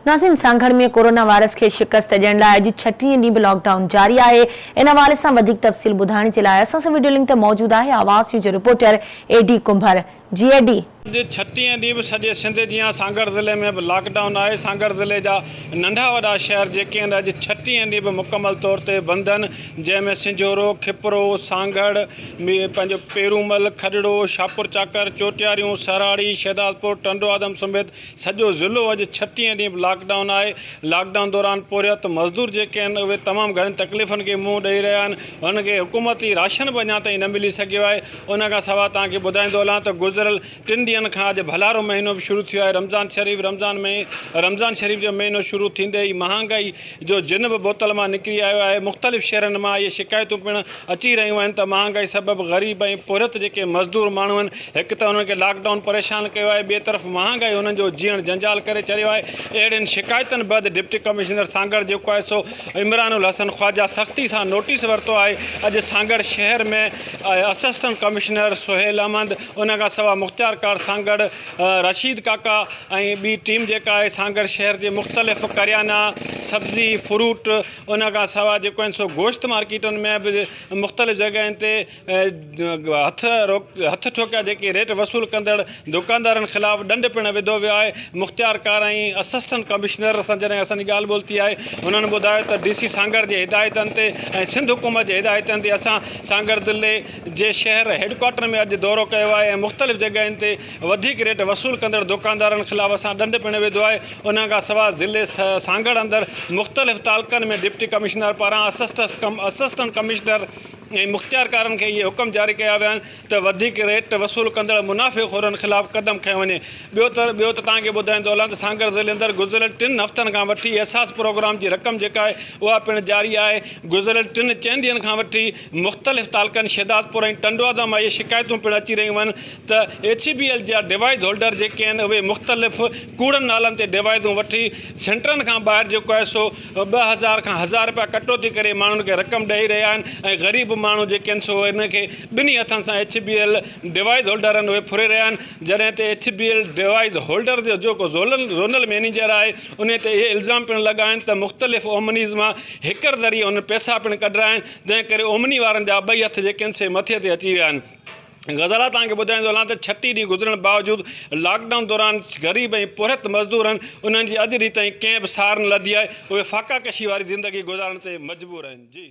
नाज़रीन, सांगड़ में corona virus के शिकस्त ॾियण लाइ अॼु 36 ॾींहं बि लॉकडाउन जारी आहे। इन हवाले सां वधीक तफ़सील ॿुधाइण जे लाइ असां सां वीडियो लिंक ते मौजूद आहे आवाज़ न्यूज़ जो रिपोर्टर एडी कुंभर। जी एडी। 36 ॾींहं बि सॼे सिंध जीअं सांगड़ ज़िले में बि लॉकडाउन आहे। सांगड़ ज़िले जा नंढा वॾा शहर जेके आहिनि अॼु 36 ॾींहं बि मुकमल तौर ते बंदि आहिनि, जंहिंमें सिंजोरो, खिपरो, सांगड़, पंहिंजो पेरूमल, खडड़ो, शाहपुर चाकर, चोटियारियूं, सराड़ी, शहदादपुर, टंडो आदम समेत सॼो ज़िलो अॼु 36 ॾींहं बि लॉकडाउन आहे। लॉकडाउन दौरान पोरियत मज़दूर जेके आहिनि उहे तमामु घणनि तकलीफ़ुनि खे मुंहुं ॾेई रहिया आहिनि। हुनखे हुकूमती राशन बि अञा ताईं न मिली सघियो आहे। उन खां सवाइ तव्हांखे ॿुधाईंदो हलां त गुज़िरियल 3 ॾींहंनि खां अॼु भलारो महीनो बि शुरू थियो आहे। रमज़ान शरीफ़ जो महीनो शुरू थींदे ई महांगाई जो जिन बि बोतल मां निकिरी आयो आहे। मुख़्तलिफ़ शहरनि मां इहे शिकायतूं पिणु अची रहियूं आहिनि त महांगाई सबबु ग़रीब ऐं पुरत जेके मज़दूर माण्हू आहिनि, हिकु त उन्हनि खे लॉकडाउन परेशान कयो आहे, ॿिए तरफ़ महांगाई उन्हनि जो जीअण जंजाल करे छॾियो आहे। अहिड़ियुनि शिकायतुनि बैदि डिप्टी कमिश्नर सांगड़ जेको आहे सो इमरानुल हसन ख्वाजा सख़्ती सां नोटिस वरितो आहे। अॼु सांगड़ शहर में असिस्टेंट कमिश्नर सुहेल अहमद, उन खां सवाइ मुख़्तियार कार सांगड़, रशीद काका ऐं ॿी टीम जेका आहे सांगड़ शहर जे मुख़्तलिफ़ करियाना, सब्ज़ी, फ्रूट, उन खां सवाइ जेको आहिनि सो गोश्त मार्केटनि में बि मुख़्तलिफ़ जॻहियुनि ते हथ ठोकिया जेके रेट वसूल कंदड़ दुकानदारनि ख़िलाफ़ु ॾंड पिणु विधो वियो आहे। मुख़्तियार कार ऐं असिस्टेंट कमिश्नर सां जॾहिं असांजी ॻाल्हि ॿोल थी आहे, हुननि ॿुधायो त DC सांगड़ जे हिदायतनि ते ऐं सिंध हुकूमत जे हिदायतनि ते असां सांगड़ ज़िले जे शहर हेडक्वाटर में अॼु दौरो कयो आहे ऐं मुख़्तलिफ़ जॻहियुनि ते वधीक रेट वसूल कंदड़ दुकानदारनि ख़िलाफ़ु असां ॾंड पिणु विधो आहे। उन खां सवाइ ज़िले सांगड़ अंदरि मुख़्तलिफ़ तालुक़नि में डिप्टी कमिश्नर पारां असिस्टेंट कमिश्नर ऐं मुख़्तियारकारनि खे इहे हुकुम जारी कया विया आहिनि त वधीक रेट वसूल कंदड़ मुनाफ़िक़ोरनि ख़िलाफ़ु क़दम खयो वञे। ॿियो त तव्हांखे ॿुधाईंदो हलां त सांगड़ ज़िले अंदरि गुज़िरियल 3 हफ़्तनि खां वठी एहसास प्रोग्राम जी रक़म जेका आहे उहा पिणु जारी आहे। गुज़िरियल 4 ॾींहंनि खां वठी मुख़्तलिफ़ तालुक़नि शहदादपुर ऐं टंडो आदम मां इहे शिकायतूं पिणु अची रहियूं आहिनि त HBL जा डिवाइस होल्डर जेके आहिनि उहे मुख़्तलिफ़ कूड़नि नालनि ते डिवाइसूं वठी सेंटरनि खां ॿाहिरि जेको आहे सो 2000 खां 1000 रुपया कटौती करे माण्हुनि खे रक़म ॾेई रहिया आहिनि ऐं ग़रीब माण्हू जेके आहिनि सो इनखे ॿिन्ही हथनि सां HBL डिवाइस होल्डर आहिनि उहे फुरे रहिया आहिनि। जॾहिं त HBL डिवाइस होल्डर जो जेको ज़ोनल मैनेजर आहे उन ते इहे इल्ज़ाम पिणु लॻा आहिनि त मुख़्तलिफ़ ओमनीज़ मां हिकर ज़रिए उन पैसा पिणु कढिया आहिनि, जंहिं करे ओमनी वारनि जा 2 हथ जेके आहिनि से मथे ते अची विया आहिनि। ग़ज़ल तव्हांखे ॿुधाईंदो हलां त 36 ॾींहं गुज़रण बावजूदि लॉकडाउन दौरान ग़रीब ऐं पुरत मज़दूर आहिनि, उन्हनि जी अॼु ॾींहं ताईं कंहिं बि सार न लधी आहे। उहे फ़ाक़ा कशी वारी ज़िंदगी गुज़ारण ते मजबूर आहिनि। जी।